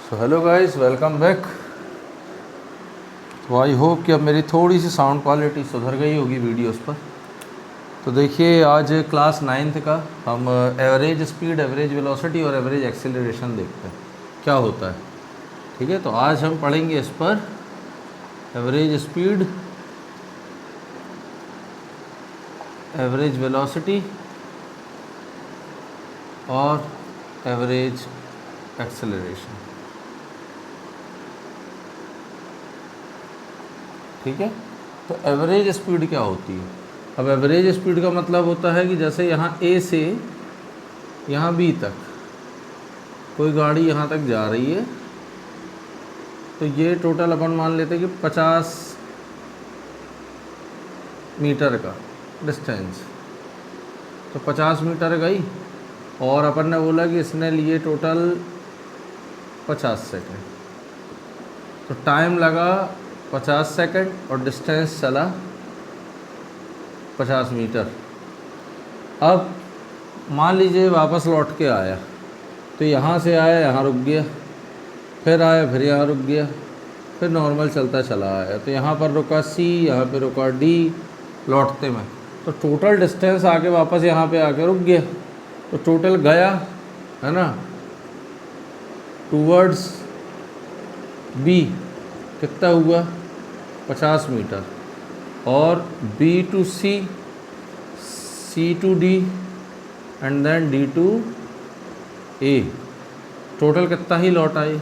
So hello guys, welcome back. तो I hope कि अब मेरी थोड़ी सी साउंड क्वालिटी सुधर गई होगी वीडियोस पर। तो देखिए, आज क्लास 9th का हम एवरेज स्पीड, एवरेज वेलोसिटी और एवरेज एक्सेलरेशन देखते हैं क्या होता है। ठीक है, तो आज हम पढ़ेंगे इस पर एवरेज स्पीड, एवरेज वेलोसिटी और एवरेज एक्सेलरेशन। ठीक है, तो एवरेज स्पीड क्या होती है। अब एवरेज स्पीड का मतलब होता है कि जैसे यहाँ ए से यहाँ बी तक कोई गाड़ी यहाँ तक जा रही है, तो ये टोटल अपन मान लेते हैं कि 50 मीटर का डिस्टेंस। तो 50 मीटर गई और अपन ने बोला कि इसने लिए टोटल 50 सेकंड, तो टाइम लगा 50 सेकंड और डिस्टेंस चला 50 मीटर। अब मान लीजिए वापस लौट के आया, तो यहाँ से आया, यहाँ रुक गया, फिर आया, फिर यहाँ रुक गया, फिर नॉर्मल चलता चला आया। तो यहाँ पर रुका सी, यहाँ पे रुका डी लौटते में, तो टोटल डिस्टेंस आके वापस यहाँ पे आके रुक गया। तो टोटल गया है ना टूवर्ड्स बी, कितना हुआ 50 मीटर, और B to C, C to D and then D to A, total कितना ही लौट आए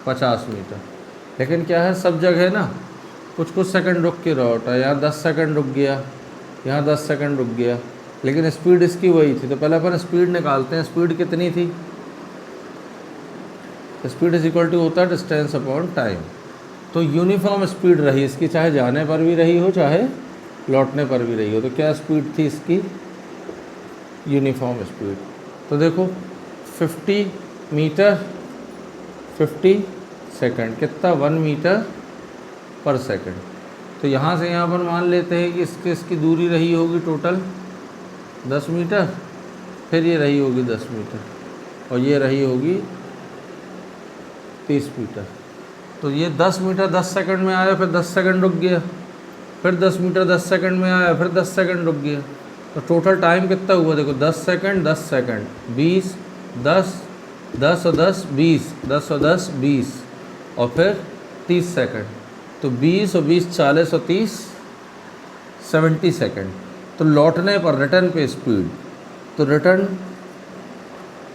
50 मीटर। लेकिन क्या है, सब जगह ना कुछ कुछ सेकंड रुक के लौट आया। यहाँ 10 सेकंड रुक गया, यहाँ 10 सेकंड रुक गया, लेकिन स्पीड इसकी वही थी। तो पहले अपन स्पीड निकालते हैं। स्पीड कितनी थी, स्पीड इज इक्वल टू होता है डिस्टेंस अपॉन टाइम। तो यूनिफॉर्म स्पीड रही इसकी, चाहे जाने पर भी रही हो चाहे लौटने पर भी रही हो। तो क्या स्पीड थी इसकी, यूनिफॉर्म स्पीड। तो देखो 50 मीटर 50 सेकंड, कितना 1 मीटर पर सेकंड। तो यहाँ से यहाँ पर मान लेते हैं कि इसकी दूरी रही होगी टोटल 10 मीटर, फिर ये रही होगी 10 मीटर, और ये रही होगी 30 मीटर। तो ये 10 मीटर 10 सेकंड में आया, फिर 10 सेकंड रुक गया, फिर 10 मीटर 10 सेकंड में आया, फिर 10 सेकंड रुक गया। तो टोटल टाइम कितना हुआ, देखो 10 सेकंड 10 सेकंड 20 10 10 और 10 20 10 और 10 20 और फिर 30 सेकंड। तो 20 और 20 40 और 30 70 सेकंड। तो लौटने पर रिटर्न पे स्पीड, तो रिटर्न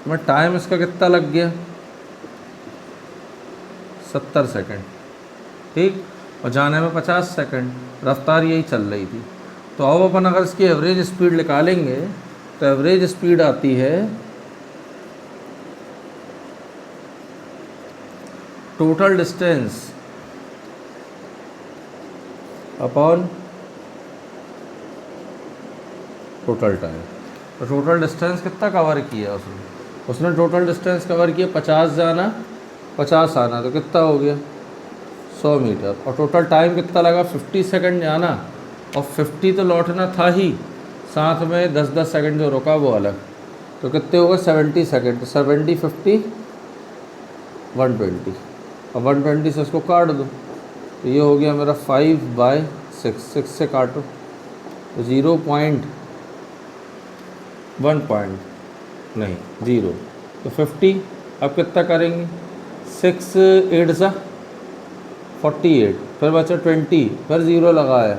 में टाइम इसका कितना लग गया 70 सेकंड। ठीक, और जाने में 50 सेकंड, रफ्तार यही चल रही थी। तो अब अपन अगर इसकी एवरेज स्पीड निकालेंगे तो एवरेज स्पीड आती है total distance upon total time. तो टोटल डिस्टेंस कितना कवर किया उसने टोटल डिस्टेंस कवर किया 50 जाना 50 आना, तो कितना हो गया 100 मीटर। और टोटल टाइम कितना लगा 50 सेकंड जाना, और 50 तो लौटना था ही, साथ में 10-10 सेकंड जो रुका वो अलग। तो कितने हो गए 70 सेकंड। तो 70 50 120, और 120 से इसको काट दो, तो ये हो गया मेरा 5/6, 6 से काटो तो 0.1 नहीं 0। तो 50 अब कितना करेंगे 6 8 सा 48, फिर बचा 20, फिर 0 लगाया,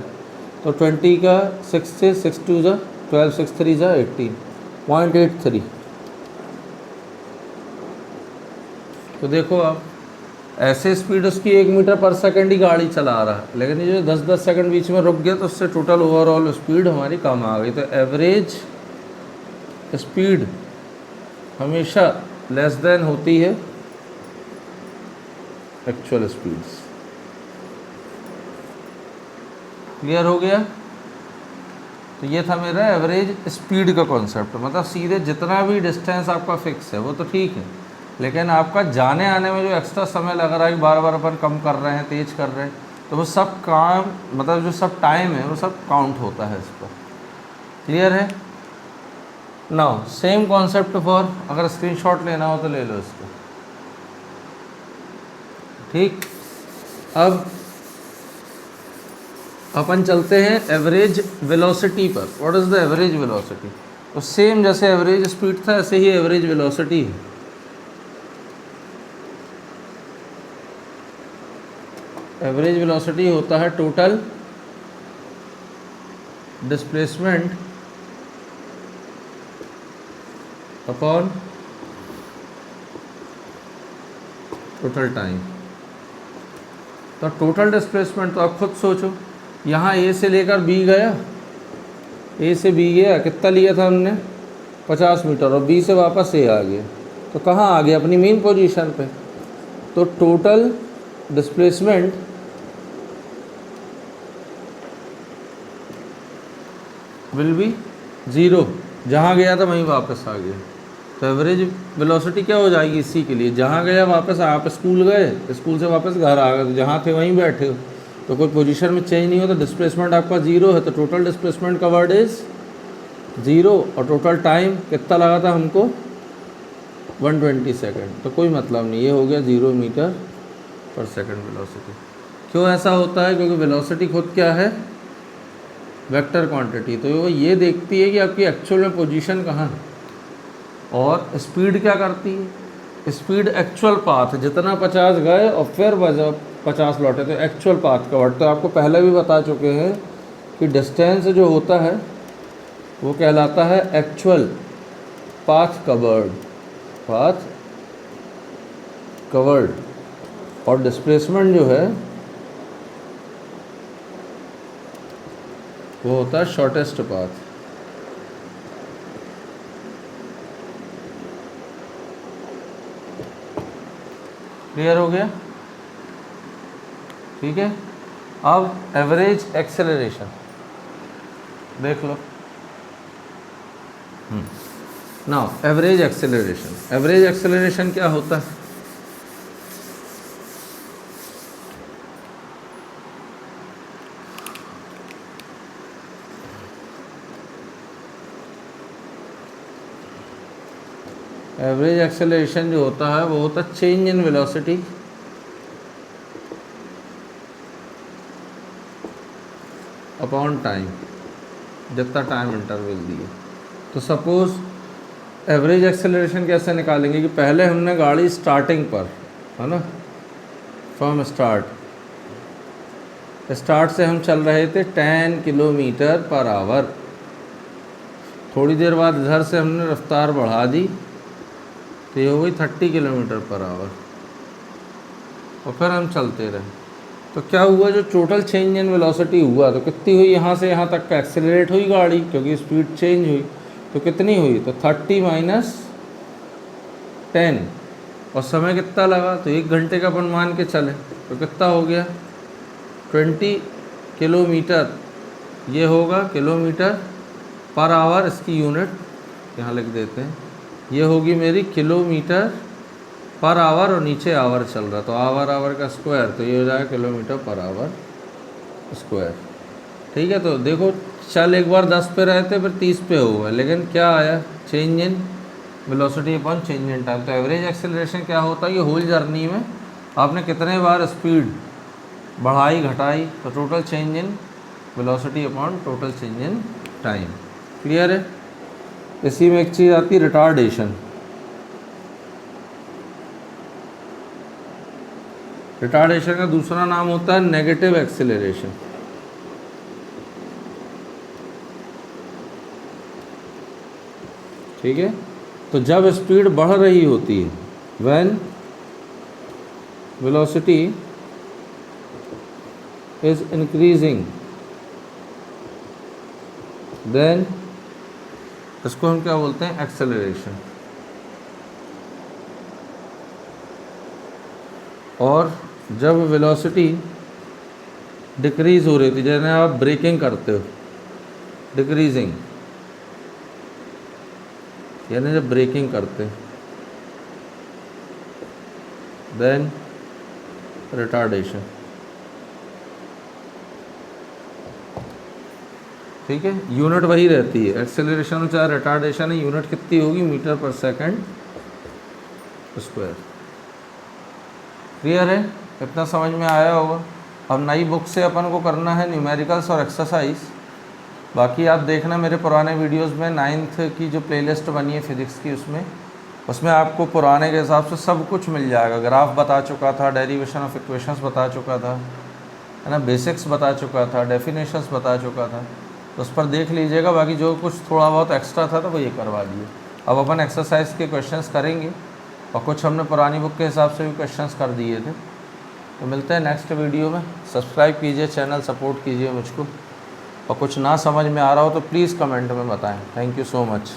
तो 20 का 6 से 6 2 ज़ा 12 6 3 ज़ा 18.83। तो देखो आप, ऐसे स्पीड उसकी 1 मीटर पर सेकंड ही गाड़ी चला रहा है, लेकिन ये जो 10-10 सेकंड बीच में रुक गया, तो उससे टोटल ओवरऑल स्पीड हमारी कम आ गई। तो एवरेज स्पीड हमेशा लेस देन होती है एक्चुअल स्पीड्स। क्लियर हो गया। तो ये था मेरा एवरेज स्पीड का कॉन्सेप्ट। मतलब सीधे जितना भी डिस्टेंस आपका फिक्स है वो तो ठीक है, लेकिन आपका जाने आने में जो एक्स्ट्रा समय लग रहा है, बार बार अपन कम कर रहे हैं, तेज कर रहे हैं, तो वो सब काम, मतलब जो सब टाइम है वो सब काउंट होता है इस पर। क्लियर है। नाउ सेम कॉन्सेप्ट फॉर, अगर स्क्रीनशॉट लेना हो तो ले लो इसको। ठीक। अब अपन चलते हैं एवरेज वेलोसिटी पर। What is the average velocity? तो सेम जैसे एवरेज स्पीड था ऐसे ही एवरेज वेलोसिटी है। एवरेज वेलोसिटी होता है total displacement upon total time. तो टोटल डिस्प्लेसमेंट तो आप खुद सोचो, यहाँ ए से लेकर बी गया, ए से बी गया, कितना लिया था हमने 50 मीटर, और बी से वापस ए आ गया, तो कहाँ आ गया? अपनी मेन पोजीशन पे। तो total displacement will be zero, जहाँ गया था वहीं वापस आ गया। तो एवरेज वेलोसिटी क्या हो जाएगी इसी के लिए? जहाँ गया वापस, आप स्कूल गए, स्कूल से वापस घर आ गए, तो जहाँ थे वहीं बैठे हो, तो कोई पोजीशन में चेंज नहीं हो, तो डिस्प्लेसमेंट आपका ज़ीरो है। तो total displacement covered is zero. और टोटल टाइम कितना लगा था हमको? 120 सेकेंड। तो कोई मतलब नहीं, ये हो गया 0 मीटर पर सेकेंड वेलोसिटी। क्यों ऐसा होता है? क्योंकि वेलोसिटी खुद क्या है? Vector quantity. तो वो ये देखती है कि आपकी एक्चुअल में पोजीशन कहाँ है। और स्पीड क्या करती है? स्पीड एक्चुअल पाथ, जितना 50 गए और फिर 50 लौटे, तो एक्चुअल पाथ कवर्ड। तो आपको पहले भी बता चुके हैं कि डिस्टेंस जो होता है वो कहलाता है actual path covered, path covered. और डिस्प्लेसमेंट जो है वो होता है शॉर्टेस्ट पाथ। क्लियर हो गया? ठीक है। अब एवरेज एक्सेलरेशन देख लो। Now average acceleration, average acceleration क्या होता है? एवरेज एक्सेलरेशन जो होता है वो होता है change in velocity upon time, जितना टाइम इंटरवल दिए। तो सपोज एवरेज एक्सेलरेशन कैसे निकालेंगे कि पहले हमने गाड़ी स्टार्टिंग पर, है ना, फ्रॉम स्टार्ट से हम चल रहे थे 10 किलोमीटर पर आवर। थोड़ी देर बाद इधर से हमने रफ्तार बढ़ा दी, तो ये हो गई 30 किलोमीटर पर आवर, और फिर हम चलते रहे। तो क्या हुआ? जो टोटल चेंज इन वेलोसिटी हुआ, तो कितनी हुई? यहाँ से यहाँ तक का एक्सेलरेट हुई गाड़ी, क्योंकि स्पीड चेंज हुई, तो कितनी हुई? तो 30 माइनस 10। और समय कितना लगा? तो 1 घंटे का अपन मान के चले, तो कितना हो गया? 20 किलोमीटर। ये होगा किलोमीटर पर आवर, इसकी यूनिट यहाँ लिख देते हैं। ये होगी मेरी किलोमीटर पर आवर, और नीचे आवर चल रहा, तो आवर का स्क्वायर, तो ये हो जाएगा किलोमीटर पर आवर स्क्वायर। ठीक है। तो देखो, चल एक बार 10 पे रहे थे, फिर 30 पे हुआ, लेकिन क्या आया? Change in velocity upon change in time. तो एवरेज एक्सेलरेशन क्या होता है? ये होल जर्नी में आपने कितने बार स्पीड बढ़ाई घटाई, तो total change in velocity upon total change in time. Clear है? इसी में एक चीज़ आती है रिटार्डेशन। रिटार्डेशन का दूसरा नाम होता है नेगेटिव एक्सेलरेशन। ठीक है। तो जब स्पीड बढ़ रही होती है, when velocity is increasing, then इसको हम क्या बोलते हैं? एक्सेलरेशन। और जब वेलोसिटी डिक्रीज़ हो रही थी, जैसे आप ब्रेकिंग करते हो, डिक्रीजिंग, यानी जब ब्रेकिंग करते हैं, देन रिटार्डेशन। ठीक है। यूनिट वही रहती है, एक्सेलरेशन हो चाहे रिटार्डेशन है, यूनिट कितनी होगी? मीटर पर सेकंड स्क्वायर। क्लियर है? इतना समझ में आया होगा। अब नई बुक से अपन को करना है न्यूमेरिकल्स और एक्सरसाइज। बाकी आप देखना मेरे पुराने वीडियोस में 9th की जो प्लेलिस्ट बनी है फिज़िक्स की, उसमें आपको पुराने के हिसाब से सब कुछ मिल जाएगा। ग्राफ बता चुका था, डेरिवेशन ऑफ इक्वेशंस बता चुका था, है ना, बेसिक्स बता चुका था, डेफिनेशंस बता चुका था, तो उस पर देख लीजिएगा। बाकी जो कुछ थोड़ा बहुत एक्स्ट्रा था तो वो ये करवा दिए। अब अपन एक्सरसाइज के क्वेश्चंस करेंगे और कुछ हमने पुरानी बुक के हिसाब से भी क्वेश्चंस कर दिए थे। तो मिलते हैं नेक्स्ट वीडियो में। सब्सक्राइब कीजिए चैनल, सपोर्ट कीजिए मुझको, और कुछ ना समझ में आ रहा हो तो प्लीज़ कमेंट में बताएं। Thank you so much.